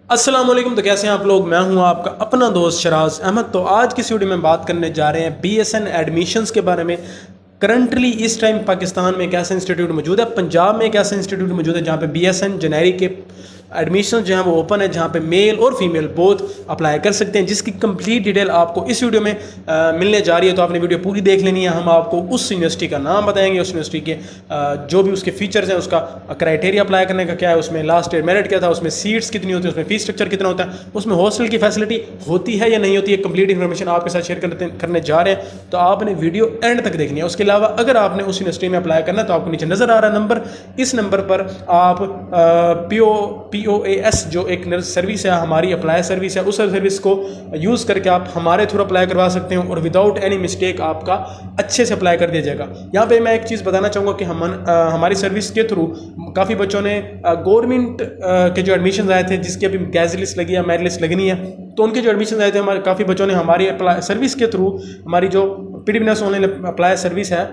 अस्सलाम वालेकुम। तो कैसे हैं आप लोग। मैं हूं आपका अपना दोस्त शराज अहमद। तो आज की वीडियो में बात करने जा रहे हैं BSN एडमिशन्स के बारे में। करंटली इस टाइम पाकिस्तान में एक ऐसा इंस्टीट्यूट मौजूद है, पंजाब में एक ऐसा इंस्टीट्यूट मौजूद है जहां पे BSN जेनेरिक के एडमिशन जो है वो ओपन है, जहाँ पे मेल और फीमेल बोथ अप्लाई कर सकते हैं, जिसकी कंप्लीट डिटेल आपको इस वीडियो में मिलने जा रही है। तो आपने वीडियो पूरी देख लेनी है। हम आपको उस यूनिवर्सिटी का नाम बताएंगे, उस यूनिवर्सिटी के जो भी उसके फीचर्स हैं, उसका क्राइटेरिया अप्लाई करने का क्या है, उसमें लास्ट ईयर मेरिट क्या था, उसमें सीट्स कितनी होती है, उसमें फीस स्ट्रक्चर कितना होता है, उसमें हॉस्टल की फैसिलिटी होती है या नहीं होती है। कंप्लीट इन्फॉर्मेशन आपके साथ शेयर करने जा रहे हैं। तो आपने वीडियो एंड तक देखनी है। उसके अलावा अगर आपने उस यूनिवर्सिटी में अप्लाई करना है तो आपको नीचे नज़र आ रहा है नंबर, इस नंबर पर आप POAS जो एक सर्विस है, हमारी अप्लाई सर्विस है, उस सर्विस को यूज़ करके आप हमारे थ्रू अप्लाई करवा सकते हैं और विदाउट एनी मिस्टेक आपका अच्छे से अप्लाई कर दिया जाएगा। यहाँ पे मैं एक चीज़ बताना चाहूँगा कि हमारी सर्विस के थ्रू काफ़ी बच्चों ने गवर्नमेंट के जो एडमिशन आए थे, जिसकी अभी गैस लिस्ट लगी है, मेरिट लिस्ट लगनी है, तो उनके जो एडमिशन आए थे, हमारे काफ़ी बच्चों ने हमारी अप्लाई सर्विस के थ्रू, हमारी जो PD winners online apply service है,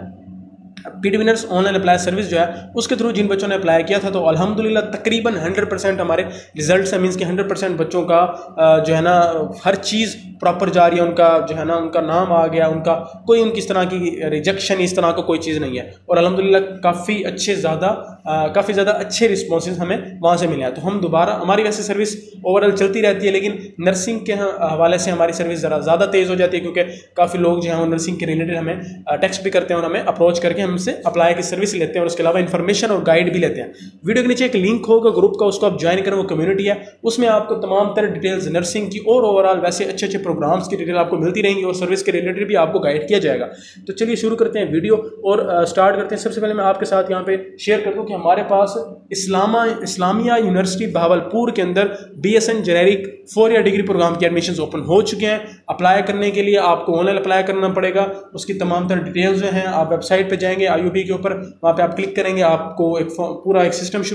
PD winners online apply service जो है, उसके थ्रू जिन बच्चों ने अप्लाई किया था, तो अल्हम्दुलिल्लाह तकरीबन 100% हमारे रिजल्ट से मीन्स कि 100% बच्चों का जो है ना हर चीज़ प्रॉपर जा रही है। उनका जो है ना उनका नाम आ गया, उनका कोई उनकी इस तरह की रिजेक्शन इस तरह का कोई चीज़ नहीं है। और अल्हम्दुलिल्लाह काफ़ी ज़्यादा अच्छे रिस्पॉन्सेज हमें वहाँ से मिले हैं। तो हम दोबारा, हमारी वैसे सर्विस ओवरऑल चलती रहती है, लेकिन नर्सिंग के हवाले से हमारी सर्विस ज़रा ज़्यादा तेज़ हो जाती है, क्योंकि काफ़ी लोग जो हैं वो नर्सिंग के रिलेटेड हमें टेक्स्ट भी करते हैं और हमें अप्रोच करके हमसे अप्लाई की सर्विस लेते हैं और उसके अलावा इन्फॉर्मेशन और गाइड भी लेते हैं। वीडियो के नीचे एक लिंक होगा ग्रुप का, उसको आप ज्वाइन करें। वो कम्युनिटी है, उसमें आपको तमाम तरह डिटेल्स नर्सिंग की और ओवरऑल वैसे अच्छे अच्छे प्रोग्राम्स की डिटेल आपको मिलती रहेंगी और सर्विस के रिलेटेड भी आपको गाइड किया जाएगा। तो चलिए शुरू करते हैं वीडियो और स्टार्ट करते हैं। सबसे पहले मैं आपके साथ यहाँ पे शेयर कर दूँ कि हमारे पास इस्लामिया यूनिवर्सिटी भावलपुर के अंदर BSN generic 4 year degree program की एडमिशन्स ओपन हो चुके हैं। अप्लाई करने के लिए आपको ऑनलाइन अप्लाई करना पड़ेगा। उसकी तमाम तरह डिटेल्स जो हैं, आप वेबसाइट पे जाएंगे IUB के ऊपर, वहाँ पे आप क्लिक करेंगे, आपको एक पूरा एक सिस्टम शो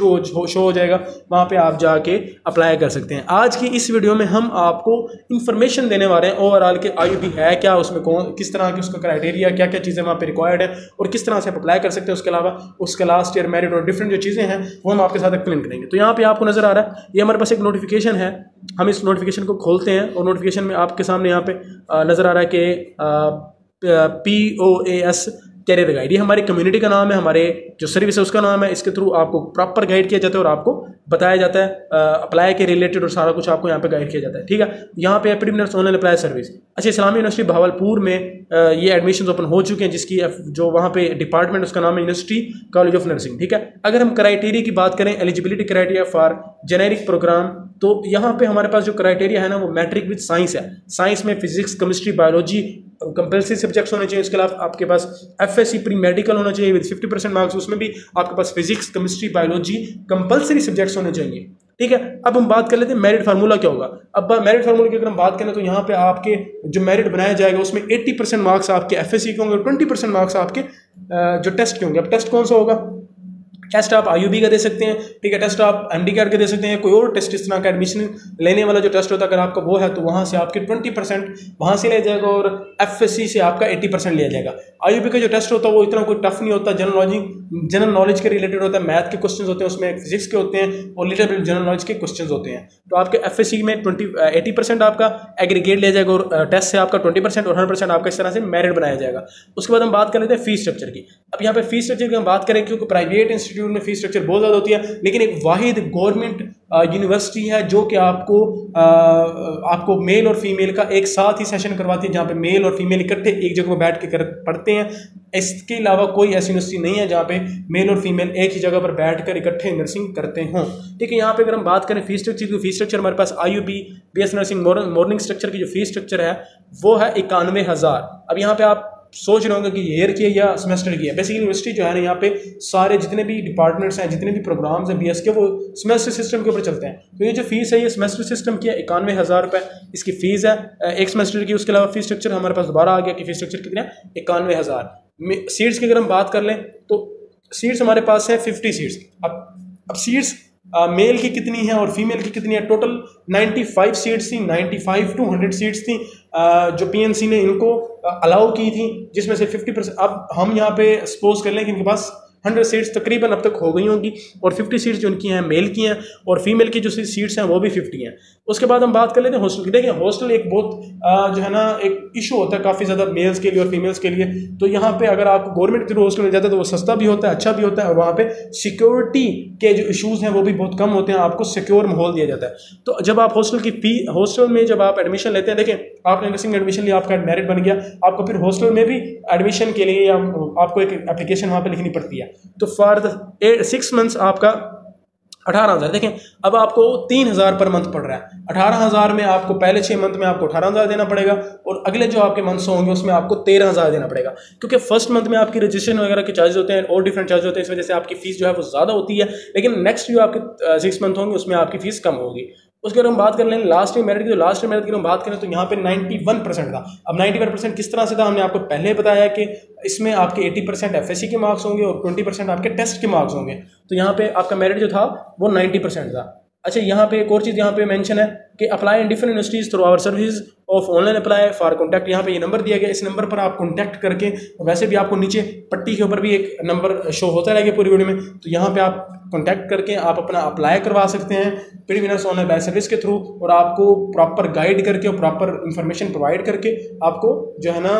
हो जाएगा, वहाँ पे आप जाके अप्लाई कर सकते हैं। आज की इस वीडियो में हम आपको इंफॉर्मेशन देने वाले हैं ओवरऑल के IUB है क्या, उसमें किस तरह की उसका क्राइटेरिया, क्या क्या चीज़ें वहाँ पे रिक्वायर्ड है और किस तरह से आप अप्लाई कर सकते हैं। उसके अलावा उसका लास्ट ईयर मेरिट और डिफरेंट जो चीज़ें हैं वो हम आपके साथ एक्सप्लेन करेंगे। तो यहाँ पे आपको नजर आ रहा है, ये हमारे पास एक नोटिफिकेशन है। हम इस नोटिफिकेशन को खोलते हैं और नोटिफिकेशन में आपके सामने यहाँ पे नजर आ रहा है कि POAS कैरियर गाइड, ये हमारी कम्युनिटी का नाम है, हमारे जो सर्विस है उसका नाम है। इसके थ्रू आपको प्रॉपर गाइड किया जाता है और आपको बताया जाता है अप्लाई के रिलेटेड और सारा कुछ आपको यहाँ पे गाइड किया जाता है। ठीक है, यहाँ पे PD winners online apply service. अच्छा, इस्लामी यूनिवर्सिटी भावलपुर में ये एडमिशन ओपन हो चुके हैं, जिसकी जो वहाँ पे डिपार्टमेंट उसका नाम है यूनिवर्सिटी कॉलेज ऑफ नर्सिंग। ठीक है, अगर हम क्राइटेरिया की बात करें, eligibility criteria for generic program, तो यहाँ पे हमारे पास जो क्राइटेरिया है ना वो मैट्रिक विद साइंस है। साइंस में physics, chemistry, biology compulsory subjects होने चाहिए। इसके अलावा आपके पास FSc प्री मेडिकल होना चाहिए विद 50% मार्क्स, उसमें भी आपके पास physics, chemistry, biology compulsory subjects होने चाहिए। ठीक है, अब हम बात कर लेते हैं मेरिट फार्मूला क्या होगा। अब मेरिट फार्मूला की अगर हम बात करें तो यहाँ पे आपके जो मेरिट बनाया जाएगा उसमें 80% मार्क्स आपके FSc के होंगे और 20% मार्क्स आपके जो टेस्ट के होंगे। अब टेस्ट कौन सा होगा? टेस्ट आप IUB का दे सकते हैं, ठीक है, टेस्ट आप MD कार्ड का दे सकते हैं, कोई और टेस्ट इस तरह का एडमिशन लेने वाला जो टेस्ट होता है अगर आपका वो है तो वहाँ से आपके 20% वहाँ से लिया जाएगा और FSc से आपका 80% लिया जाएगा। IUB का जो टेस्ट होता है वो इतना कोई टफ नहीं होता, जनरल नॉलेज के रिलेटेड होता है, मैथ के क्वेश्चन होते हैं, उसमें फिजिक्स के होते हैं और लिटिल बिट जनरल नॉलेज के क्वेश्चन होते हैं। तो आपके FSc में 80% आपका एग्रीगेट लिया जाएगा और टेस्ट से आपका 20% और 100% आपका इस तरह से मेरिट बनाया जाएगा। उसके बाद हम बात कर लेते हैं फीस स्ट्रक्चर की। अब यहाँ पे फीस स्ट्रक्चर की हम बात करें, क्योंकि प्राइवेट इंस्टीट्यूट में फीस स्ट्रक्चर बहुत ज़्यादा होती है, लेकिन एक वाहिद गवर्नमेंट यूनिवर्सिटी है जो कि आपको मेल और फीमेल का एक साथ ही सेशन करवाती है, जहाँ पे मेल और फीमेल इकट्ठे एक जगह पर बैठ के पढ़ते हैं। इसके अलावा कोई ऐसी यूनिवर्सिटी नहीं है जहाँ पे मेल और फीमेल एक ही जगह पर बैठकर इकट्ठे नर्सिंग करते हों। ठीक है, यहाँ पे अगर हम बात करें फीस स्ट्रक्चर की, फीस स्ट्रक्चर हमारे पास IUB BS nursing morning structure की जो फीस स्ट्रक्चर है वो है 91,000। अब यहाँ पे आप सोच रहे होंगे कि ईयर की है या सेमेस्टर की है। बेसिकली यूनिवर्सिटी जो है ना, यहाँ पे सारे जितने भी डिपार्टमेंट्स हैं, जितने भी प्रोग्राम्स हैं BS के, वो सेमेस्टर सिस्टम के ऊपर चलते हैं। तो ये जो फीस है ये सेमेस्टर सिस्टम की है, 91,000 रुपये इसकी फीस है एक सेमेस्टर की। उसके अलावा फीस स्ट्रक्चर हमारे पास दोबारा आ गया कि फीस स्ट्रक्चर कितने हैं, 91,000। सीट्स की अगर हम बात कर लें तो सीट्स हमारे पास है 50 सीट्स। अब सीट्स मेल की कितनी है और फीमेल की कितनी है? टोटल 95 सीट्स थी, 95 to 100 सीट्स थी जो PNC ने इनको अलाउ की थी, जिसमें से 50%। अब हम यहाँ पे सपोज कर लें कि इनके पास 100 सीट्स तकरीबन अब तक हो गई होंगी और 50 सीट्स जो उनकी हैं मेल की हैं और फीमेल की जो सीट्स हैं वो भी 50 हैं। उसके बाद हम बात कर लेते हैं हॉस्टल की। देखिए हॉस्टल एक बहुत जो है ना एक इशू होता है काफ़ी ज़्यादा मेल्स के लिए और फीमेल्स के लिए। तो यहाँ पे अगर आपको गवर्नमेंट के थ्रू हॉस्टल मिल जाता है तो वो सस्ता भी होता है, अच्छा भी होता है, और वहाँ पे सिक्योरिटी के जो इशूज़ हैं वो भी बहुत कम होते हैं, आपको सिक्योर माहौल दिया जाता है। तो जब आप हॉस्टल में जब आप एडमिशन लेते हैं, देखें आपने नर्सिंग एडमिशन लिया, आपका मेरिट बन गया, आपको फिर हॉस्टल में भी एडमिशन के लिए आपको एक एप्लीकेशन वहाँ पे लिखनी पड़ती है। तो फॉर द 6 मंथ्स आपका 18,000। देखें अब आपको 3,000 पर मंथ पड़ रहा है। 18,000 में आपको पहले 6 मंथ में आपको 18,000 देना पड़ेगा और अगले जो आपके मंथ्स होंगे उसमें आपको 13,000 देना पड़ेगा, क्योंकि फर्स्ट मंथ में आपकी रजिस्ट्रेशन वगैरह के चार्जेस होते हैं और डिफरेंट चार्ज होते हैं, इस वजह से आपकी फीस जो है वो ज़्यादा होती है। लेकिन नेक्स्ट जो आपके 6 मंथ होंगे उसमें आपकी फीस कम होगी। उसके अगर हम बात कर लें लास्ट ईयर मेरिट की, तो लास्ट ईयर मेरिट की हम बात करें तो यहाँ पे 91% था। अब 91% किस तरह से था, हमने आपको पहले बताया कि इसमें आपके 80% एफएससी के मार्क्स होंगे और 20% आपके टेस्ट के मार्क्स होंगे। तो यहाँ पे आपका मेरिट जो था वो 90% था। अच्छा, यहाँ पे एक और चीज़ यहाँ पे मेंशन है कि apply in different universities through our service of online apply for contact. यहाँ पे ये नंबर दिया गया, इस नंबर पर आप कॉन्टैक्ट करके, वैसे भी आपको नीचे पट्टी के ऊपर भी एक नंबर शो होता रहेगा पूरी वीडियो में, तो यहाँ पे आप कॉन्टैक्ट करके आप अपना अप्लाई करवा सकते हैं pre winners online batch service के थ्रू, और आपको प्रॉपर गाइड करके और प्रॉपर इंफॉर्मेशन प्रोवाइड करके आपको जो है ना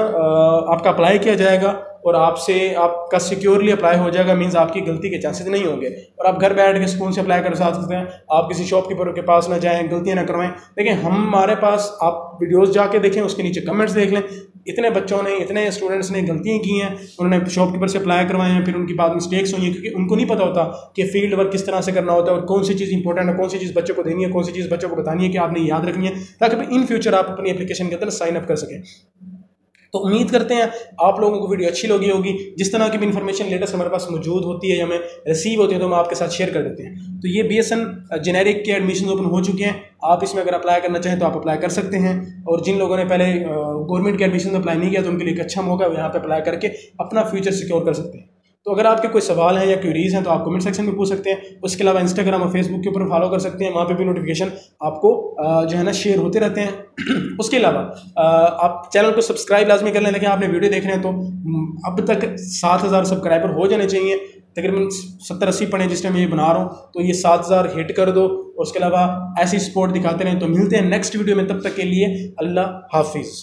आपका अप्लाई किया जाएगा और आपसे आपका सिक्योरली अप्लाई हो जाएगा। मींस आपकी गलती के चांसेस नहीं होंगे और आप घर बैठ के सुकून से अप्लाई कर सकते हैं। आप किसी शॉपकीपर के पास ना जाएं, गलतियां ना करवाएं। देखिए हमारे पास आप वीडियोस जाके देखें, उसके नीचे कमेंट्स देख लें, इतने बच्चों ने, इतने स्टूडेंट्स ने गलतियां की हैं, उन्होंने शॉपकीपर से अप्लाई करवाए हैं, फिर उनकी बाद मिस्टेक्स हुई हैं क्योंकि उनको नहीं पता होता कि फील्ड वर्क किस तरह से करना होता है और कौन सी चीज़ इंपॉर्टेंट है, कौन सी चीज़ बच्चों को देनी है, कौन सी चीज़ बच्चों को बतानी है कि आपने याद रखनी है, ताकि इन फ्यूचर आप अपनी एप्लीकेशन के अंदर साइन अप कर सकें। तो उम्मीद करते हैं आप लोगों को वीडियो अच्छी लगी होगी। जिस तरह की भी इन्फॉर्मेशन लेटेस्ट हमारे पास मौजूद होती है या हमें रिसीव होती है तो हम आपके साथ शेयर कर देते हैं। तो ये BSN जेनेरिक के एडमिशन ओपन हो चुके हैं, आप इसमें अगर अप्लाई करना चाहें तो आप अप्लाई कर सकते हैं। और जिन लोगों ने पहले गवर्नमेंट के एडमिशन में अप्लाई नहीं किया तो उनके लिए एक अच्छा मौका है, यहाँ पर अप्लाई करके अपना फ्यूचर सिक्योर कर सकते हैं। तो अगर आपके कोई सवाल हैं या क्वेरीज हैं तो आप कमेंट सेक्शन में पूछ सकते हैं। उसके अलावा इंस्टाग्राम और फेसबुक के ऊपर फॉलो कर सकते हैं, वहाँ पे भी नोटिफिकेशन आपको जो है ना शेयर होते रहते हैं। उसके अलावा आप चैनल को सब्सक्राइब लाजमी कर लें। लेकिन आपने वीडियो देख रहे हैं तो अब तक 7,000 सब्सक्राइबर हो जाने चाहिए, तकरीबन 70-80 पड़े जिस टाइम ये बना रहा हूँ, तो ये 7,000 हिट कर दो। और उसके अलावा ऐसी सपोर्ट दिखाते रहें। तो मिलते हैं नेक्स्ट वीडियो में, तब तक के लिए अल्लाह हाफिज़।